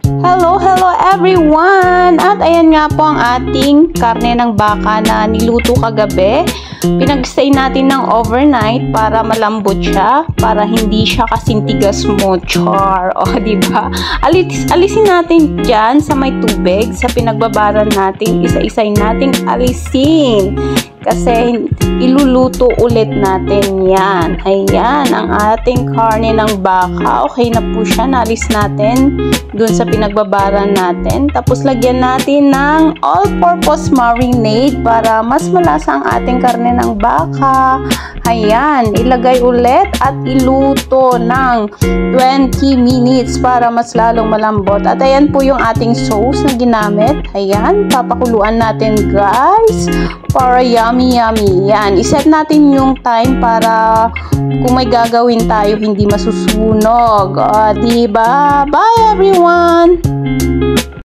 Hello everyone! At ayan nga po ang ating karne ng baka na niluto kagabi. Pinag-stay natin ng overnight para malambot siya, para hindi siya kasing tigas mo. Char! O, diba? Alisin natin dyan sa may tubig, sa pinagbabaran natin, isa-isay nating alisin. Kasi iluluto ulit natin yan. Ayan, ang ating karne ng baka. Okay na po siya. Nalis natin dun sa pinagbabaran natin. Tapos lagyan natin ng all-purpose marinade para mas malasa ang ating karne ng baka. Ayan, ilagay ulit at iluto ng 20 minutes para mas lalong malambot. At ayan po yung ating sauce na ginamit. Ayan, papakuluan natin guys para yummy. Yan, iset natin yung time para kung may gagawin tayo hindi masusunog. Diba? Bye everyone!